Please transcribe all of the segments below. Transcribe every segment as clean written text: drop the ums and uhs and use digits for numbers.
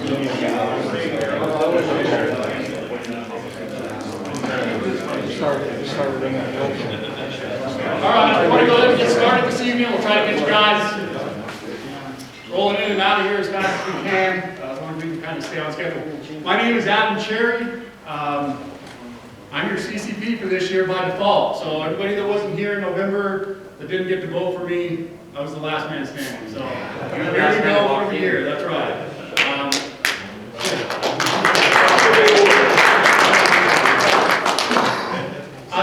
All right, everybody, go ahead and get started this evening. We'll try to get you guys rolling in and out of here as fast as we can. As long as we can kind of stay on schedule. My name is Adam Cherry. I'm your CCP for this year by default. So everybody that wasn't here in November that didn't get to vote for me, I was the last man standing. So here we go for the year. That's right.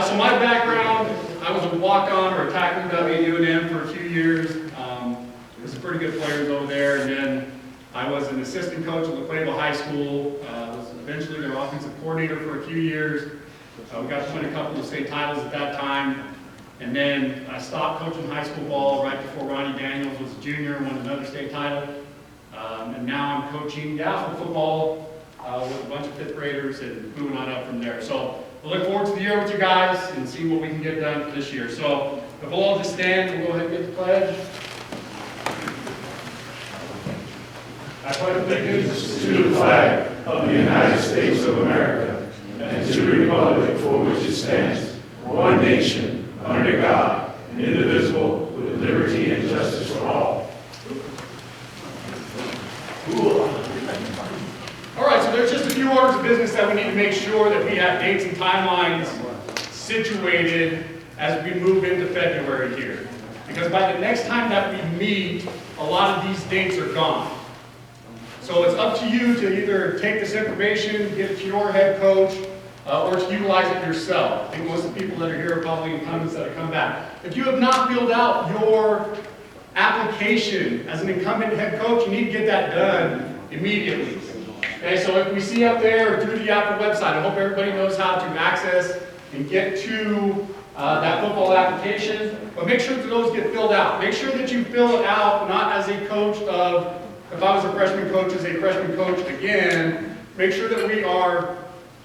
So my background, I was a walk-on or a tackling W at UNM for a few years. There's some pretty good players over there, and then I was an assistant coach at La Cueva High School. Was eventually their offensive coordinator for a few years. We got to win a couple of state titles at that time, and then I stopped coaching high school ball right before Ronnie Daniels was a junior and won another state title. And now I'm coaching Daphne football with a bunch of fifth graders and moving on up from there. So I look forward to the year with you guys and see what we can get done for this year. So if we'll all just stand, we'll go ahead and get the pledge. I pledge allegiance to the flag of the United States of America and to the republic for which it stands, one nation, under God, indivisible, with liberty and justice for all. All right, so there's just a few orders of business that we need to make sure that we have dates and timelines situated as we move into February here. Because by the next time that we meet, a lot of these dates are gone. So it's up to you to either take this information, give it to your head coach, or to utilize it yourself. I think most of the people that are here are probably incumbents that have come back. If you have not filled out your application as an incumbent head coach, you need to get that done immediately. Okay, so if we see up there through the Apple website, I hope everybody knows how to access and get to that football application, but make sure that those get filled out. Make sure that you fill it out not as a coach of, if I was a freshman coach, as a freshman coach again, make sure that we are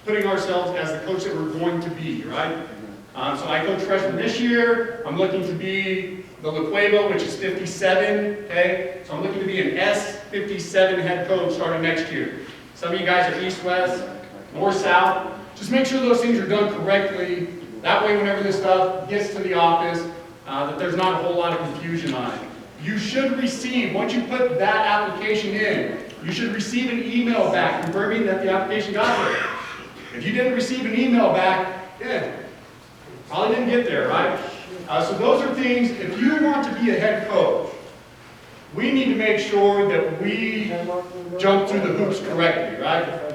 putting ourselves as the coach that we're going to be, right? So I coach freshmen this year. I'm looking to be the La Cueva, which is 57, okay? So I'm looking to be an S57 head coach starting next year. Some of you guys are east-west, north-south. Just make sure those things are done correctly. That way, whenever this stuff gets to the office, that there's not a whole lot of confusion on it. You should receive, once you put that application in, you should receive an email back confirming that the application got there. If you didn't receive an email back, yeah, probably didn't get there, right? So those are things, if you want to be a head coach, we need to make sure that we jump through the hoops correctly, right?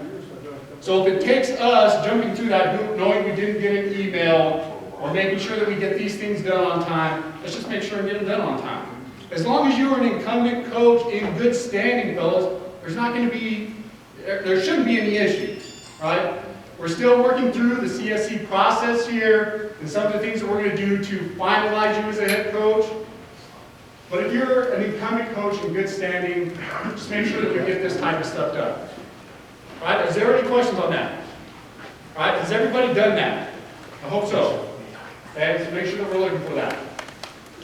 So if it takes us jumping through that hoop, knowing we didn't get an email, or making sure that we get these things done on time, let's just make sure and get them done on time. As long as you're an incumbent coach in good standing, fellas, there's not going to be, there shouldn't be any issues, right? We're still working through the CSC process here, and some of the things that we're going to do to finalize you as a head coach. But if you're an incumbent coach in good standing, just make sure that we get this type of stuff done. Right? Is there any questions on that? Right? Has everybody done that? I hope so. Okay, so make sure that we're looking for that.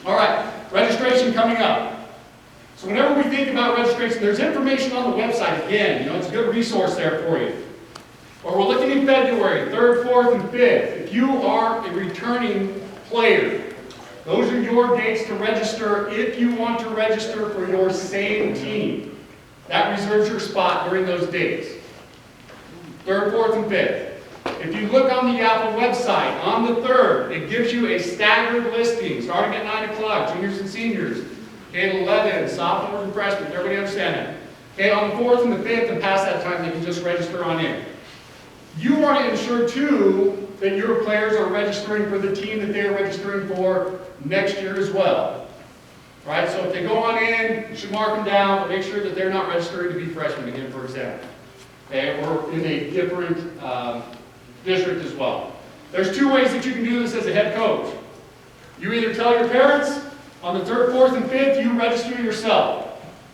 All right, registration coming up. So whenever we think about registration, there's information on the website again. It's a good resource there for you. Or we're looking in February, 3rd, 4th, and 5th. If you are a returning player, those are your dates to register if you want to register for your same team. That reserves your spot during those dates. 3rd, 4th, and 5th. If you look on the Apple website, on the 3rd, it gives you a staggered listing starting at 9 o'clock, juniors and seniors. Okay, at 11, sophomores and freshmen. Everybody understand that? Okay, on the 4th and the 5th, and past that time, they can just register on in. You want to ensure, too, that your players are registering for the team that they are registering for next year as well. Right? So if they go on in, you should mark them down, but make sure that they're not registering to be freshmen again, for example. Okay? Or in a different district as well. There's two ways that you can do this as a head coach. You either tell your parents, on the 3rd, 4th, and 5th, you register yourself.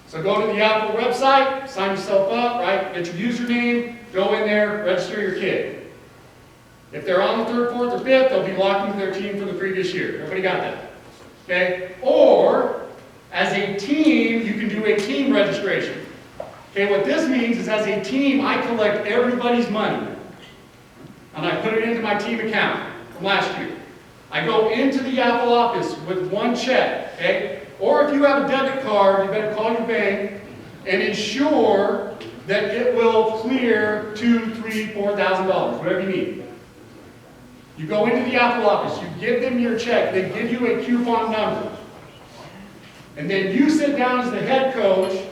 So go to the Apple website, sign yourself up, right? Get your username, go in there, register your kid. If they're on the 3rd, 4th, or 5th, they'll be locked into their team for the previous year. Everybody got that? Okay? Or, as a team, you can do a team registration. Okay, what this means is as a team, I collect everybody's money and I put it into my team account from last year. I go into the Apple office with one check, okay? Or if you have a debit card, you better call your bank and ensure that it will clear $2,000, $3,000, $4,000, whatever you need. You go into the Apple office, you give them your check, they give you a coupon number. And then you sit down as the head coach,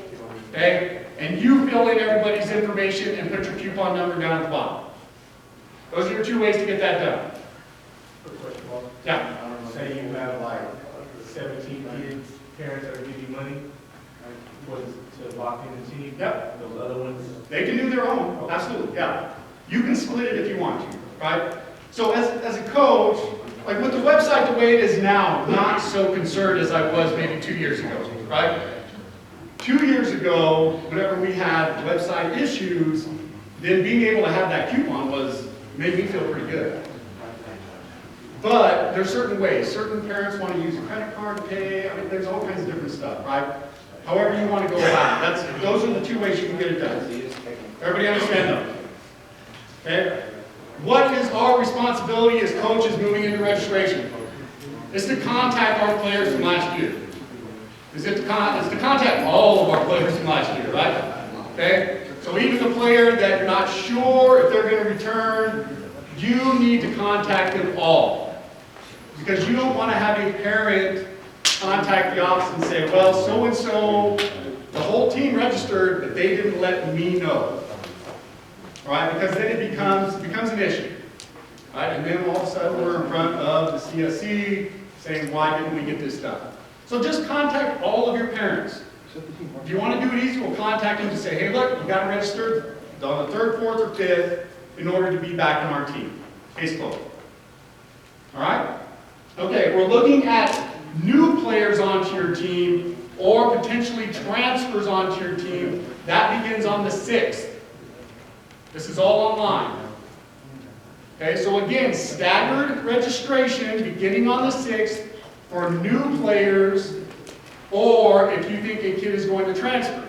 okay, and you fill in everybody's information and put your coupon number down at the bottom. Those are your two ways to get that done. Quick question, Paul. Yeah. Say you have like 17 kids, parents that are giving you money, to lock in the team. Yep. Those other ones. They can do their own, absolutely, yeah. You can split it if you want to, right? So as a coach, like with the website the way it is now, I'm not so concerned as I was maybe 2 years ago, right? 2 years ago, whenever we had website issues, then being able to have that coupon made me feel pretty good. But there's certain ways. Certain parents want to use a credit card to pay. I mean, there's all kinds of different stuff, right? However you want to go about it. Those are the two ways you can get it done. Everybody understand them? Okay? What is our responsibility as coaches moving into registration? It's to contact our players from last year. It's to contact all of our players from last year, right? Okay? So even the player that you're not sure if they're going to return, you need to contact them all. Because you don't want to have a parent contact the office and say, well, so-and-so, the whole team registered, but they didn't let me know. All right? Because then it becomes an issue. All right? And then all of a sudden we're in front of the CSE saying, why didn't we get this done? So just contact all of your parents. If you want to do it easy, we'll contact them to say, hey, look, you got registered on the 3rd, 4th, or 5th in order to be back on our team. Case closed. All right? Okay, we're looking at new players onto your team or potentially transfers onto your team. That begins on the 6th. This is all online. Okay, so again, staggered registration beginning on the 6th for new players or if you think a kid is going to transfer.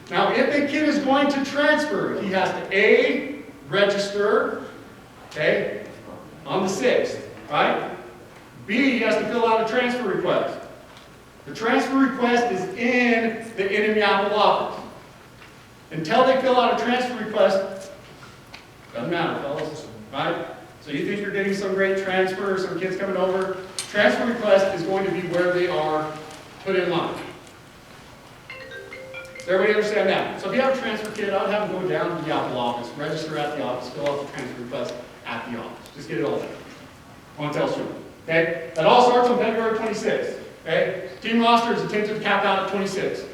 Now, if a kid is going to transfer, he has to A, register, okay, on the 6th, right? B, he has to fill out a transfer request. The transfer request is in the NME Apple office. Until they fill out a transfer request, doesn't matter, fellas, right? So you think you're getting some great transfer, some kids coming over, transfer request is going to be where they are put in line. Does everybody understand that? So if you have a transfer kid, I would have them go down to the Apple office, register at the office, fill out the transfer request at the office. Just get it all done. I want to tell you. Okay? That all starts on February 26th. Okay? Team roster is attempted to cap out at 26.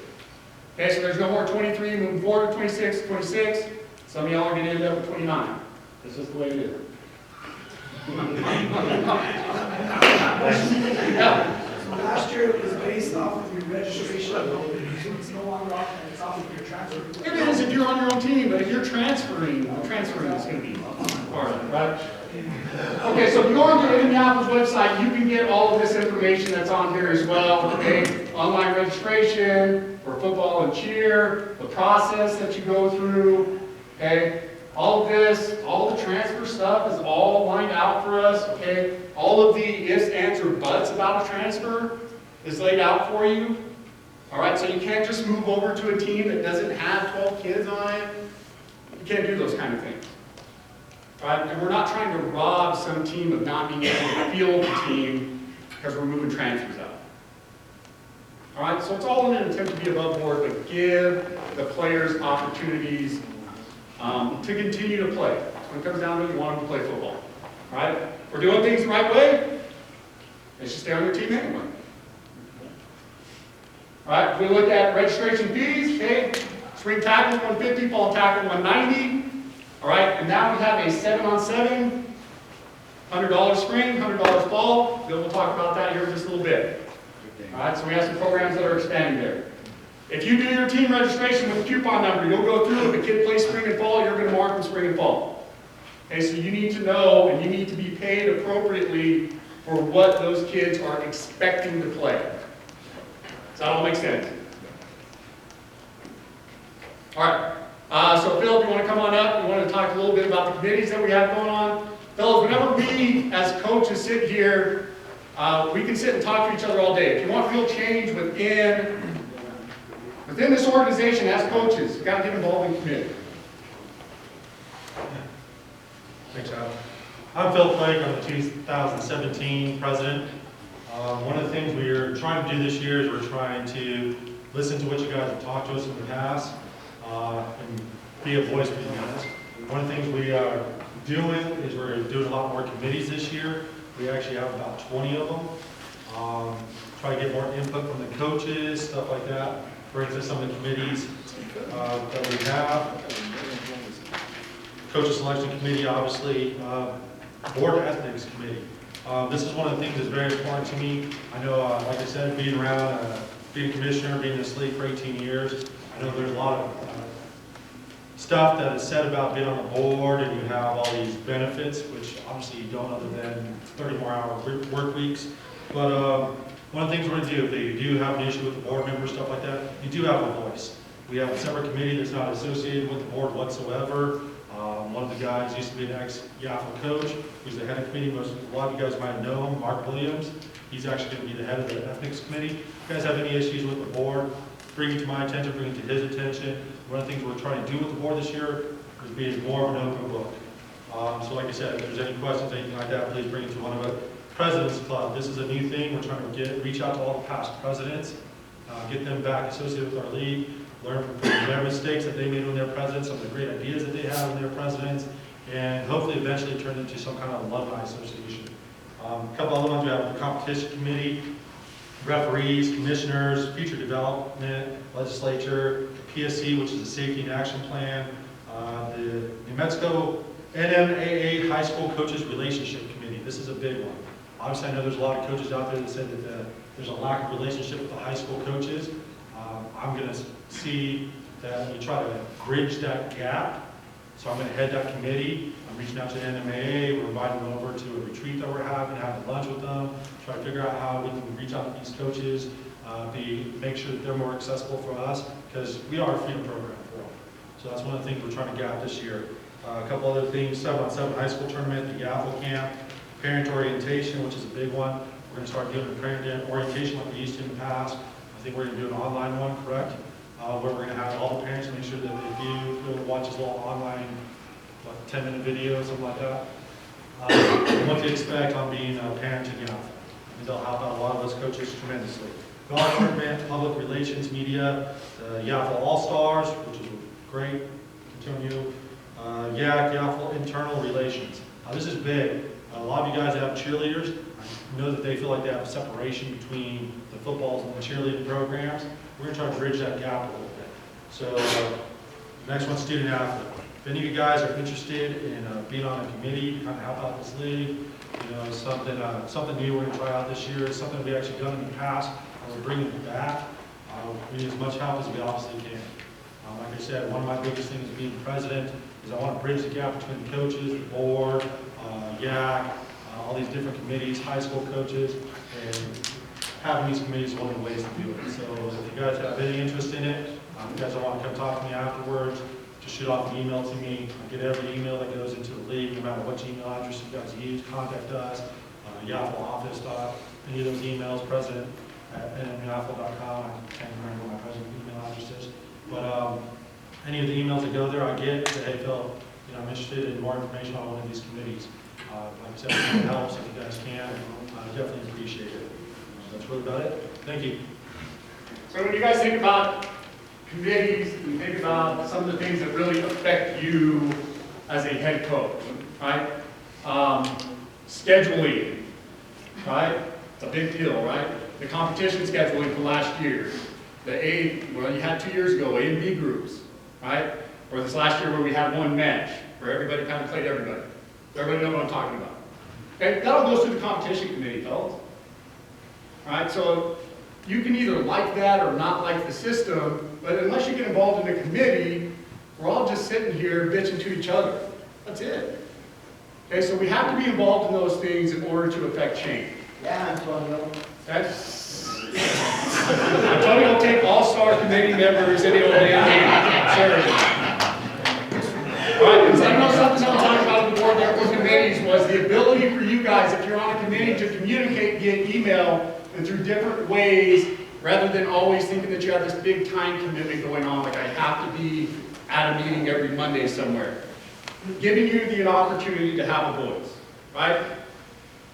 Okay, so there's no more 23 moving forward to 26, 26. Some of y'all are going to end up with 29. This is the way it is. Yeah. So last year it was based off of your registration, so it's no longer off, it's off of your transfer. It is if you're on your own team, but if you're transferring, the transferring is going to be part of it, right? Okay, so if you go on the Indianapolis website, you can get all of this information that's on here as well. Okay, online registration for football and cheer, the process that you go through. Okay, all of this, all the transfer stuff is all lined out for us. Okay, all of the ifs, ands, or buts about a transfer is laid out for you. All right, so you can't just move over to a team that doesn't have 12 kids on it. You can't do those kind of things. Right? And we're not trying to rob some team of not being able to field the team because we're moving transfers out. All right, so it's all in an attempt to be above board, but give the players opportunities to continue to play. When it comes down to it, you want them to play football. All right? If we're doing things the right way, they should stay on your team anyway. All right, if we look at registration fees, okay, spring tackle 150, fall tackle 190. All right, and now we have a 7-on-7, $100 spring, $100 fall. Bill will talk about that here in just a little bit. All right, so we have some programs that are expanding there. If you do your team registration with a coupon number, you'll go through. If a kid plays spring and fall, you're going to mark them spring and fall. Okay, so you need to know and you need to be paid appropriately for what those kids are expecting to play. Does that all make sense? All right, so Phil, if you want to come on up, we want to talk a little bit about the committees that we have going on. Fellas, whenever we as coaches sit here, we can sit and talk to each other all day. If you want real change within this organization as coaches, you've got to get involved in committee. Thanks, Al. I'm Phil Flake. I'm the 2017 president. One of the things we're trying to do this year is we're trying to listen to what you guys have talked to us in the past and be a voice for you guys. One of the things we are doing is we're doing a lot more committees this year. We actually have about 20 of them. Try to get more input from the coaches, stuff like that. For instance, some of the committees that we have. Coaches Selection Committee, obviously, Board Ethics Committee. This is one of the things that's very important to me. I know, like I said, being around, being a commissioner, being in this league for 18 years, I know there's a lot of stuff that is said about being on the board and you have all these benefits, which obviously you don't other than 30 more hour work weeks. But one of the things we're going to do, if you do have an issue with the board members, stuff like that, you do have a voice. We have a separate committee that's not associated with the board whatsoever. One of the guys used to be an ex-YAFL coach. He's the head of committee. A lot of you guys might know him, Mark Williams. He's actually going to be the head of the ethics committee. If you guys have any issues with the board, bring it to my attention, bring it to his attention. One of the things we're trying to do with the board this year is be more of an open book. So like I said, if there's any questions, anything like that, please bring it to one of the President's Club. This is a new thing. We're trying to reach out to all the past presidents, get them back associated with our league, learn from their mistakes that they made when they're presidents, some of the great ideas that they have when they're presidents, and hopefully eventually turn into some kind of alumni association. A couple other ones, we have the competition committee, referees, commissioners, future development, legislature, the PSC, which is the safety and action plan, the New Mexico NMAA high school coaches relationship committee. This is a big one. Obviously, I know there's a lot of coaches out there that said that there's a lack of relationship with the high school coaches. I'm going to see that we try to bridge that gap. So I'm going to head that committee. I'm reaching out to the NMAA. We're inviting them over to a retreat that we're having lunch with them, try to figure out how we can reach out to these coaches, make sure that they're more accessible for us, because we are a freedom program for them. So that's one of the things we're trying to gap this year. A couple other things, 7-on-7 high school tournament, the YAFL camp, parent orientation, which is a big one. We're going to start doing a parent orientation like we used to in the past. I think we're going to do an online one, correct? Where we're going to have all the parents make sure that if you watch this little online, 10-minute video, something like that. What to expect on being a parent in YAFL. And they'll help out a lot of us coaches tremendously. Golf tournament, public relations, media, the YAFL All-Stars, which is great, continue. YAFL internal relations. This is big. A lot of you guys have cheerleaders. I know that they feel like they have a separation between the footballs and the cheerleading programs. We're going to try to bridge that gap a little bit. So next one, student athlete. If any of you guys are interested in being on a committee to kind of help out this league, something new we're going to try out this year, something we actually done in the past, and we're bringing it back. We need as much help as we obviously can. Like I said, one of my biggest things being president is I want to bridge the gap between the coaches, the board, YAC, all these different committees, high school coaches, and having these committees is one of the ways to do it. So if you guys have any interest in it, if you guys don't want to come talk to me afterwards, just shoot off an email to me. I get every email that goes into the league, no matter what email address you guys use, contact us, YAFL office, any of those emails, president at nmyafl.com. I can't remember what my president email address is. But any of the emails that go there, I get, say, hey, Phil, I'm interested in more information on one of these committees. Like I said, if it helps, if you guys can, I definitely appreciate it. That's really about it. Thank you. So when you guys think about committees, and think about some of the things that really affect you as a head coach, right? Scheduling, right? It's a big deal, right? The competition scheduling for last year. You had 2 years ago, A and B groups, right? Or this last year where we had one match, where everybody kind of played everybody. Everybody know what I'm talking about. Okay, that all goes through the competition committee, fellas. All right, so you can either like that or not like the system, but unless you get involved in the committee, we're all just sitting here bitching to each other. That's it. Okay, so we have to be involved in those things in order to affect change. Yeah, Antonio. That's Tony will take all-star committee members any old day. Sorry. All right, because I know something else I talked about the board that was committees was the ability for you guys, if you're on a committee, to communicate via email and through different ways, rather than always thinking that you have this big time commitment going on, like I have to be at a meeting every Monday somewhere. Giving you the opportunity to have a voice, right?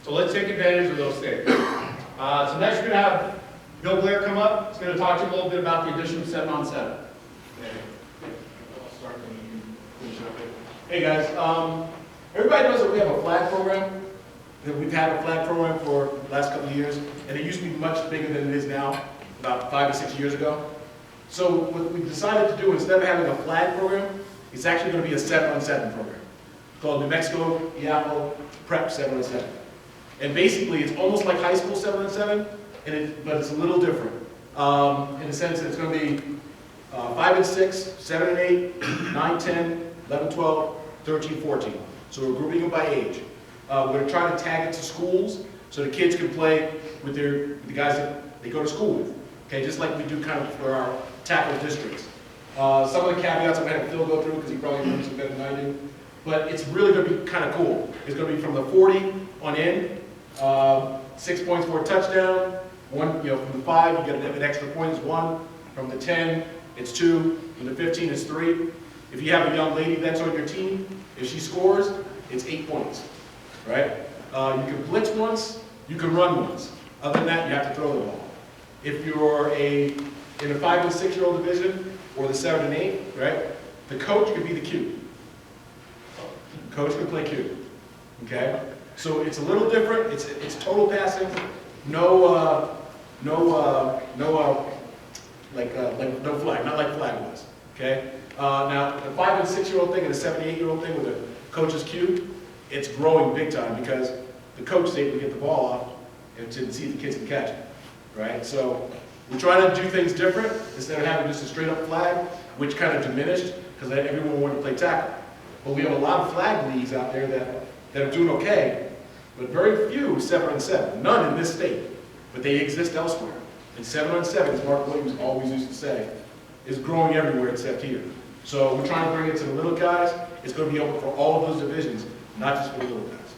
So let's take advantage of those things. So next we're going to have Bill Blair come up. He's going to talk to you a little bit about the addition of 7-on-7. I'll start and you can finish up it. Hey guys, everybody knows that we have a flag program, that we've had a flag program for the last couple of years, and it used to be much bigger than it is now, about 5 or 6 years ago. So what we decided to do, instead of having a flag program, it's actually going to be a 7-on-7 program called New Mexico Iapo Prep 7-on-7. And basically, it's almost like high school 7-on-7, but it's a little different. In the sense that it's going to be 5 and 6, 7 and 8, 9, 10, 11, 12, 13, 14. So we're grouping them by age. We're going to try to tag it to schools so the kids can play with the guys that they go to school with. Okay, just like we do kind of for our tackle districts. Some of the caveats I'm going to have Phil go through because he probably knows it better than I do. But it's really going to be kind of cool. It's going to be from the 40 on in, 6 points for a touchdown. One, from the 5, you get an extra point is 1. From the 10, it's 2. From the 15, it's 3. If you have a young lady that's on your team, if she scores, it's 8 points, right? You can blitz once, you can run once. Other than that, you have to throw the ball. If you're in a 5 and 6-year-old division, or the 7 and 8, right? The coach could be the Q. Coach can play Q, okay? So it's a little different. It's total passing, no flag, not like flag was, okay? Now the 5 and 6-year-old thing and the 7 and 8-year-old thing with the coach's Q, it's growing big time because the coach is able to get the ball off and to see if the kids can catch it, right? So we're trying to do things different instead of having just a straight up flag, which kind of diminished because everyone wanted to play tackle. But we have a lot of flag leagues out there that are doing okay, but very few 7-on-7. None in this state, but they exist elsewhere. And 7-on-7, as Mark Williams always used to say, is growing everywhere except here. So we're trying to bring it to the little guys. It's going to be open for all of those divisions, not just for the little guys.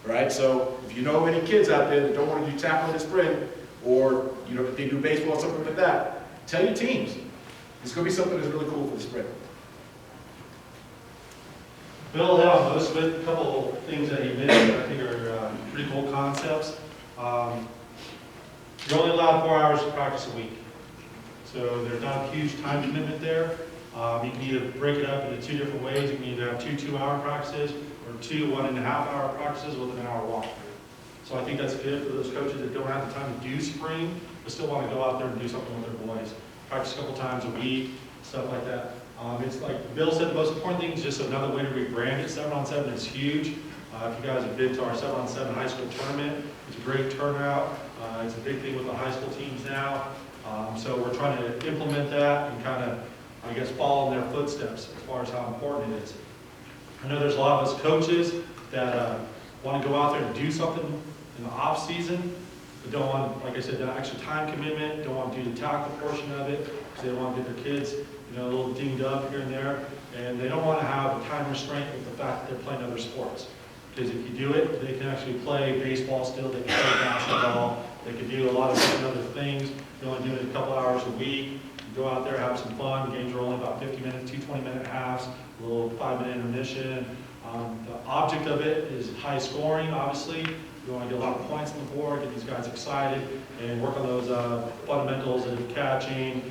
All right, so if you know any kids out there that don't want to do tackle in the spring, or if they do baseball or something like that, tell your teams. It's going to be something that's really cool for the spring. Bill hit on most of it. A couple of things that he mentioned I think are pretty cool concepts. You're only allowed 4 hours of practice a week. So there's not a huge time commitment there. You can either break it up into 2 different ways. You can either have 2 2-hour practices or 2 1.5-hour practices with an hour walkthrough. So I think that's good for those coaches that don't have the time to do spring, but still want to go out there and do something with their boys. Practice a couple times a week, stuff like that. It's like Bill said, the most important thing is just another way to rebrand it. 7-on-7 is huge. If you guys have been to our 7-on-7 high school tournament, it's a great turnout. It's a big thing with the high school teams now. So we're trying to implement that and kind of, I guess, follow in their footsteps as far as how important it is. I know there's a lot of us coaches that want to go out there and do something in the off season, but don't want, like I said, that extra time commitment, don't want to do the tackle portion of it, because they want to get their kids, a little dinged up here and there, and they don't want to have a time restraint with the fact that they're playing other sports. Because if you do it, they can actually play baseball still, they can play basketball, they can do a lot of different other things. You only do it a couple hours a week. You go out there, have some fun. The games are only about 50 minutes, 2 20-minute halves, a little 5-minute intermission. The object of it is high scoring, obviously. You want to get a lot of points on the board, get these guys excited, and work on those fundamentals of catching,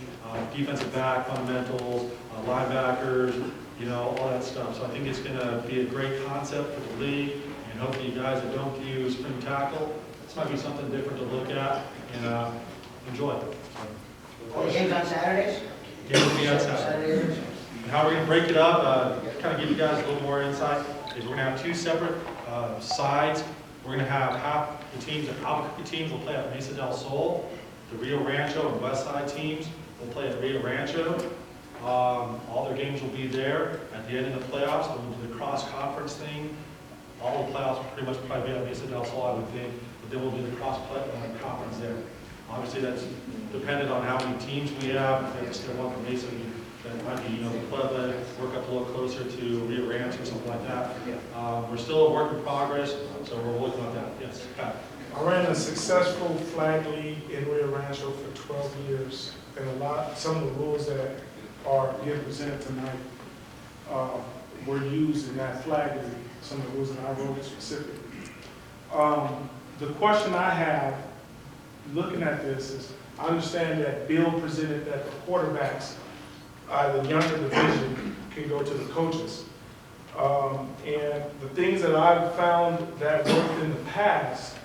defensive back fundamentals, linebackers, all that stuff. So I think it's going to be a great concept for the league, and hopefully you guys that don't do spring tackle, this might be something different to look at and enjoy. The games on Saturdays? Games will be on Saturday. And how we're going to break it up, kind of give you guys a little more insight, is we're going to have 2 separate sides. We're going to have half the teams, the Albuquerque teams will play at Mesa del Sol. The Rio Rancho and West Side teams will play at Rio Rancho. All their games will be there. At the end of the playoffs, we'll do the cross-conference thing. All the playoffs will pretty much probably be at Mesa del Sol, I would think. But then we'll do the cross-conference there. Obviously, that's dependent on how many teams we have. If they still want the Mason, that might be, the Puebla, work up a little closer to Rio Rancho or something like that. We're still a work in progress, so we're working on that. Yes, Pat. I ran a successful flag league in Rio Rancho for 12 years, and some of the rules that are being presented tonight were used in that flag league, some of the rules that I wrote specifically. The question I have, looking at this, is I understand that Bill presented that the quarterbacks, the younger division, can go to the coaches. And the things that I've found that worked in the past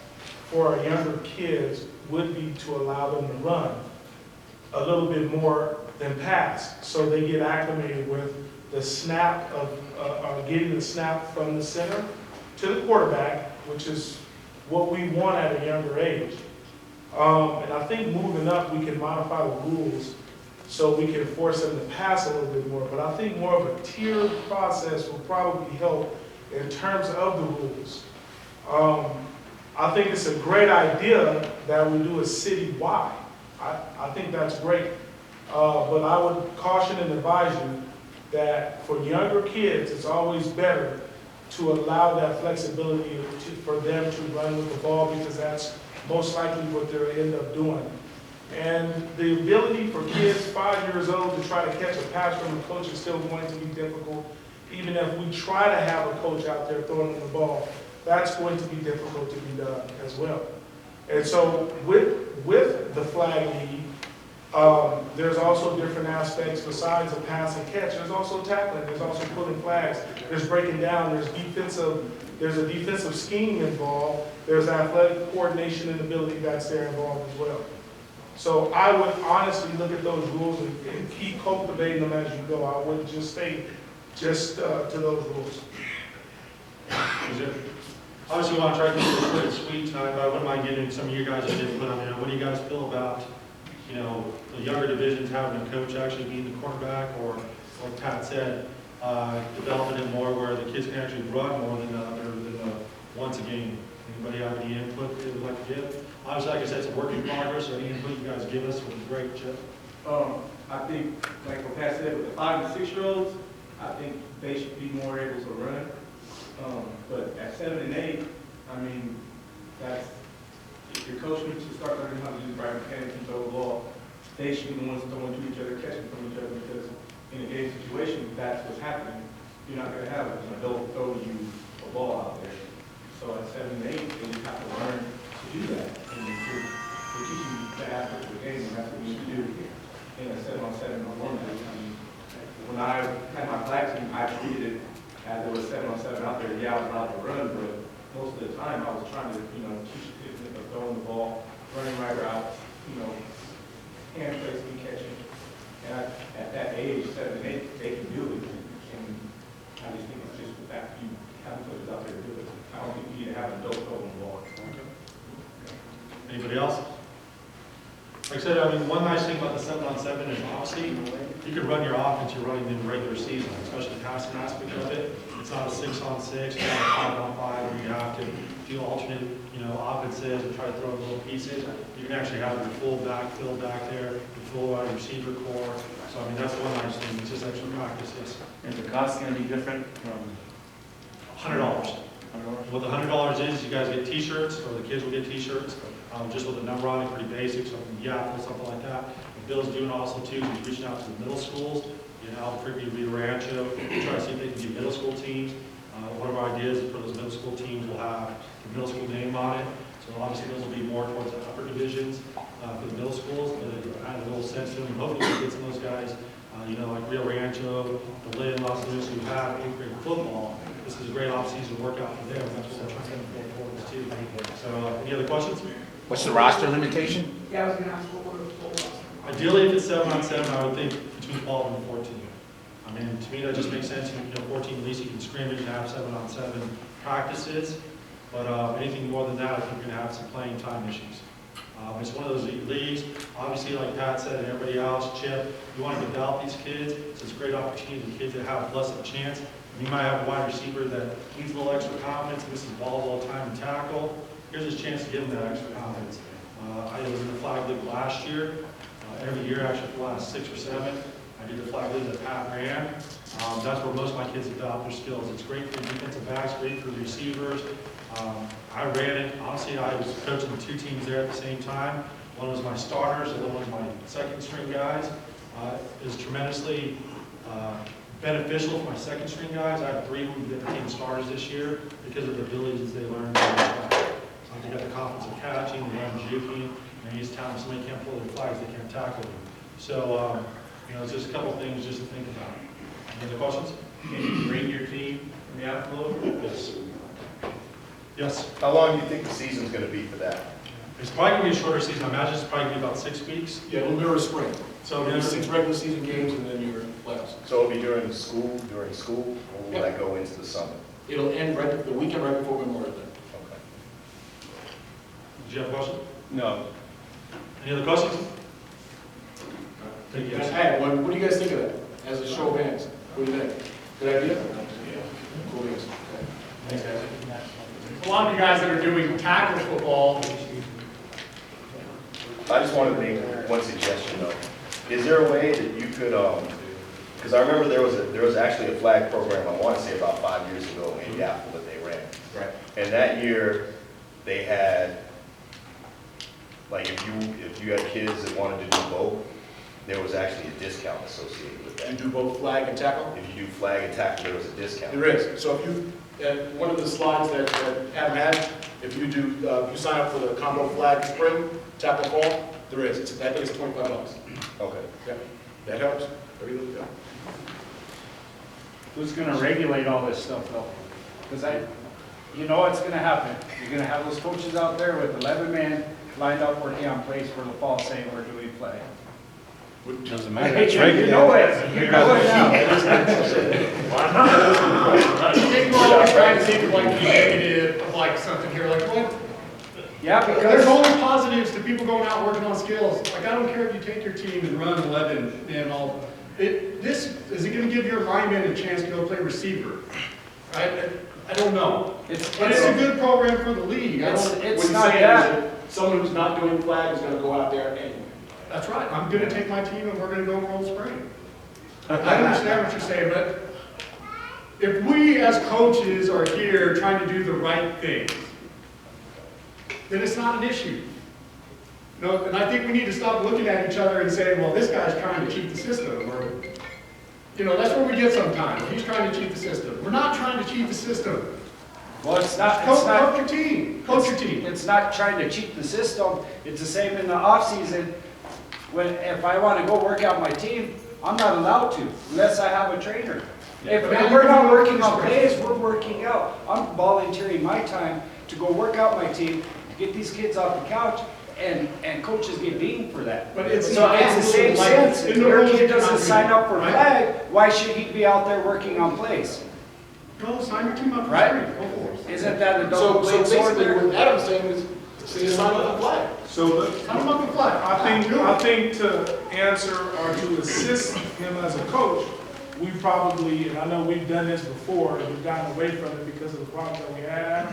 for our younger kids would be to allow them to run a little bit more than pass, so they get acclimated with the snap of getting the snap from the center to the quarterback, which is what we want at a younger age. And I think moving up, we can modify the rules so we can force them to pass a little bit more. But I think more of a tiered process will probably help in terms of the rules. I think it's a great idea that we do it citywide. I think that's great. But I would caution and advise you that for younger kids, it's always better to allow that flexibility for them to run with the ball, because that's most likely what they'll end up doing. And the ability for kids 5 years old to try to catch a pass from a coach is still going to be difficult. Even if we try to have a coach out there throwing them the ball, that's going to be difficult to be done as well. And so with the flag league, there's also different aspects besides the pass and catch. There's also tackling, there's also pulling flags, there's breaking down, there's a defensive scheme involved, there's athletic coordination and ability that's there involved as well. So I would honestly look at those rules and keep cultivating them as you go. I wouldn't just stay just to those rules. Obviously, we want to try to keep it short and sweet tonight, but I wouldn't mind getting some of you guys' input on it. What do you guys feel about, the younger divisions having a coach actually being the quarterback, or like Pat said, developing it more where the kids can actually run more than once a game? Anybody have any input they would like to give? Obviously, like I said, it's a work in progress, so any input you guys give us would be great, Chip. I think, like what Pat said, with the 5 and 6 year olds, I think they should be more able to run. But at 7 and 8, I mean, if your coach needs to start learning how to use right mechanics and throw the ball, they should be the ones throwing to each other, catching from each other, because in a game situation, that's what's happening. You're not going to have an adult throw you a ball out there. So at 7 and 8, they just have to learn to do that. And we're teaching the aspect of the game, and that's what we need to do in a 7-on-7 format. I mean, when I had my flag team, I treated it as there was 7-on-7 out there. Yeah, I was allowed to run, but most of the time I was trying to, teach the kids throwing the ball, running right routes, hand placing, catching. And at that age, 7 and 8, they can do it. And I just think it's just the fact that you have coaches out there to do it. I don't think you need to have an adult throwing the ball. Anybody else? Like I said, one nice thing about the 7-on-7 is obviously you can run your offense you're running in the regular season, especially the passing aspect of it. It's not a 6-on-6, it's not a 5-on-5 where you have to do alternate, offenses and try to throw little pieces. You can actually have your full backfield back there, your full wide receiver core. So that's one nice thing. It's just extra practices. Is the cost going to be different from $100. What the $100 is, you guys get T-shirts, or the kids will get T-shirts, just with a number on it, pretty basic, something or something like that. What Bill's doing also too, he's reaching out to the middle schools, Albuquerque, Rio Rancho, try to see if they can do middle school teams. One of our ideas is for those middle school teams will have the middle school name on it. So obviously those will be more towards the upper divisions for the middle schools, but it add a little sense to them. Hopefully we get some of those guys, like Rio Rancho, the Lynn, Los Angeles, who have 8th grade football. This is a great off-season workout for them. That's what we're trying to look forward to. So, any other questions? what's the roster limitation? Yeah, I was gonna ask what were the full roster. Ideally, if it's 7-on-7, I would think between 12 and 14. To me, that just makes sense. 14, at least you can scrimmage and have 7-on-7 practices. But anything more than that, I think you're going to have some playing time issues. It's one of those leagues, obviously, like Pat said and everybody else, Chip, you want to develop these kids. So it's a great opportunity for kids that have less of a chance. You might have a wide receiver that needs a little extra confidence, misses balls all the time and tackle. Here's his chance to give him that extra confidence. I was in the flag league last year. Every year, actually, for the last 6 or 7, I did the flag league that Pat ran. That's where most of my kids adopt their skills. It's great for the defensive backs, great for the receivers. I ran it. Honestly, I was coaching 2 teams there at the same time. One was my starters, and one was my second string guys. It was tremendously beneficial for my second string guys. I have 3 who became starters this year because of the abilities they learned. They got the confidence of catching, they learn juking, and he's telling them somebody can't pull their flags, they can't tackle them. So, it's just a couple things just to think about. Any other questions? Can you bring your team from the outflow? Yes. Yes. How long do you think the season's gonna be for that? It's probably gonna be a shorter season. I imagine it's probably gonna be about 6 weeks. Yeah, we'll do a spring. So, There's 6 regular season games and then your playoffs. So it'll be during school, or will that go into the summer? It'll end right, the weekend right before Memorial Day. Okay. did you have a question? No. Any other questions? Thank you. Hey, what do you guys think of that? As a show of hands, what do you think? Good idea? Cool beans. Okay. Thanks, guys. A lot of you guys that are doing tackle football, I just wanted to make one suggestion though. Is there a way that you could, because I remember there was actually a flag program, I want to say about 5 years ago in Yaffle that they ran. Right. And that year, they had, like if you had kids that wanted to do both, there was actually a discount associated with You that. do both flag and tackle? If you do flag and tackle, there was a discount. There is. So if you, one of the slides that Adam had, if you do, you sign up for the combo flag spring, tackle fall, there is. That is $25. Okay. Yeah, that helps. Very little, yeah. Who's gonna regulate all this stuff though? Because you know what's gonna happen. You're gonna have those coaches out there with 11 men lined up working on plays for the fall saying we're doing play. Doesn't You know it. You know it now. I think we're always trying to think of like the negative of like something here, like what? Yeah, There's because only positives to people going out working on skills. Like I don't care if you take your team and run 11 and all. Is it going to give your lineman a chance to go play receiver? Right? I don't know. But it's a good program for the league. It's What he's not saying that. is that someone who's not doing flag is going to go out there anyway. That's right. I'm going to take my team and we're going to go roll spring. I understand what you're saying, but if we as coaches are here trying to do the right things, then it's not an issue. You know, and I think we need to stop looking at each other and saying, well, this guy's trying to cheat the system. Or, you know, that's where we get sometimes. He's trying to cheat the system. We're not trying to cheat the system. well, it's not. Coach your team. Coach your team. It's not trying to cheat the system. It's the same in the off season. If I want to go work out my team, I'm not allowed to unless I have a trainer. If we're not working on plays, we're working out. I'm volunteering my time to go work out my team, get these kids off the couch, and coaches get beaten for that. But it's So not it's the same like, sense. If in the your rules, kid you cannot doesn't do sign that, up for right? flag, why should he be out there working on plays? Go sign your team up for Right? spring. Go for it. Isn't that a So double-edged sword basically there? what Adam's saying is, so you sign up for flag. So Sign them up for flag. I think to answer or to assist him as a coach, we probably, and I know we've done this before, and we've gotten away from it because of the problems that we had,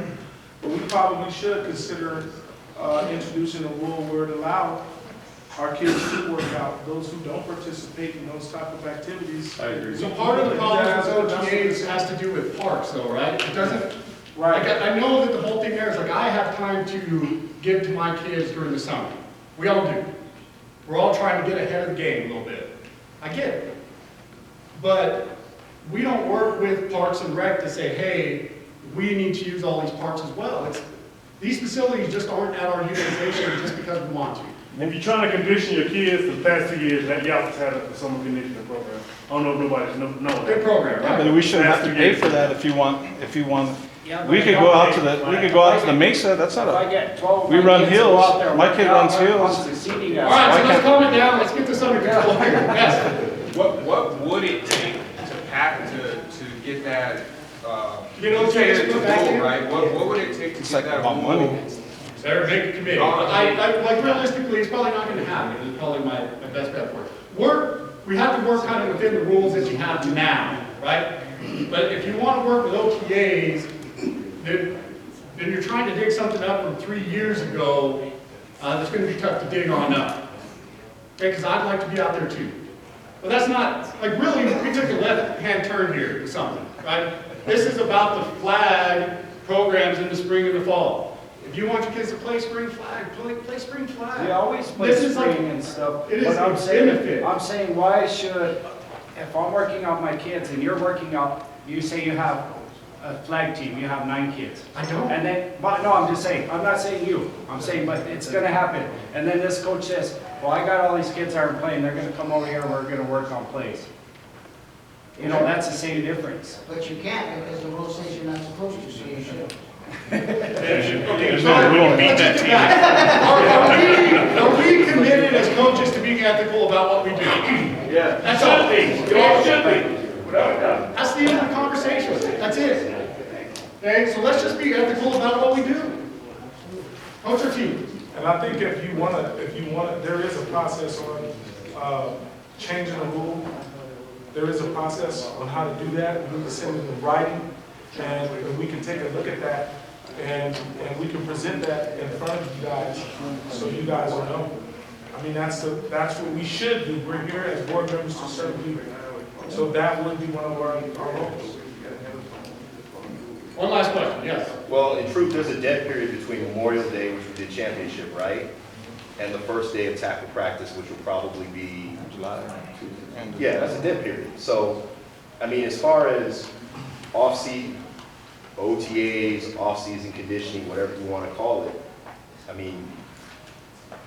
but we probably should consider introducing a rule where it allow our kids to work out, those who don't participate in those type of activities. I agree. So part of the problem with OTAs has to do with parks though, right? It doesn't, Right. like, I know that the whole thing there is like, I have time to give to my kids during the summer. We all do. We're all trying to get ahead of the game a little bit. I get it. But we don't work with Parks and Rec to say, hey, we need to use all these parks as well. These facilities just aren't at our utilization just because we want to. If you're trying to condition your kids for the past 2 years, that y'all just had a summer conditioning program. I don't know if nobody's know Good that. program, Yeah, right? but we shouldn't have to pay for that if you want, Yeah, but we I could don't go out pay to the, for we it. could go out to the Mesa, that's If not I a, get 12 we of run my kids to go hills. out there and My work kid out, runs I'm hills. succeeding All at right, Why so let's can't- calm it down. Let's get this under control here. Yes. What would it take to pack, to get that, You know, say just it's put a back rule, in. right? What would it take to It's get like that about rule? money. Better make a committee. Like realistically, it's probably not gonna happen, is probably my best bet for it. We have to work kind of within the rules that you have now, right? But if you wanna work with OTAs, then you're trying to dig something up from 3 years ago that's gonna be tough to dig on up. Okay, because I'd like to be out there too. But that's not, like really, we took a left-hand turn here to something, right? This is about the flag programs in the spring and the fall. If you want your kids to play spring flag, play spring flag. We always play This is spring like- and stuff. It is But a benefit. I'm saying, why should, if I'm working out my kids and you're working out, you say you have a flag team, you have 9 kids. I don't. And then, but no, I'm just saying, I'm not saying you, I'm saying, but it's gonna happen. And then this coach says, well, I got all these kids that aren't playing, they're gonna come over here and we're gonna work on plays. You know, that's the same difference. But you can't because the rule says you're not supposed to, so you should. Okay, so no rule to beat let's that get team. back. Are we committed as coaches to being ethical about what we do? Yeah. That's all. You all should be, without a doubt. That's the end of the conversation. That's it. Okay, so let's just be ethical about what we do. Coach our team. And I think if you wanna, there is a process on, changing a rule. There is a process on how to do that. We can send it in writing, and we can take a look at that, and we can present that in front of you guys, so you guys will know. I mean, that's what we should do. We're here as board members to serve you. So that would be one of our roles. One last question, yes. Well, in truth, there's a dead period between Memorial Day, which we did championship, right? And the first day of tackle practice, which will probably be July. yeah, that's a dead period. So, I mean, as far as off-season, OTAs, off-season conditioning, whatever you want to call it, I mean,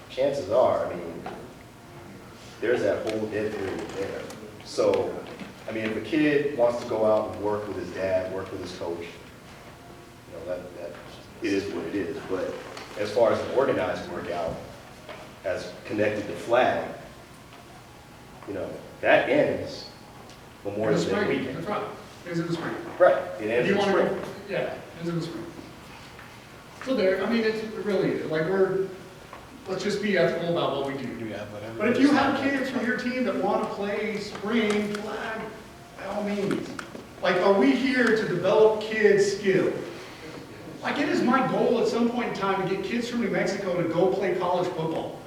chances are, I mean, there's that whole dead period there. So, I mean, if a kid wants to go out and work with his dad, work with his coach, you know, that it is what it is. But as far as an organized workout, as connected to flag, you know, that ends In the Memorial Day spring, weekend. that's right. Ends in the spring. Right, it If ends you in want to spring. go, yeah, ends in the spring. So there, I mean, it's really, like let's just be ethical about what we do. But if you have kids from your team that want to play spring flag, by all means. Like, are we here to develop kids' skill? Like, it is my goal at some point in time to get kids from New Mexico to go play college football.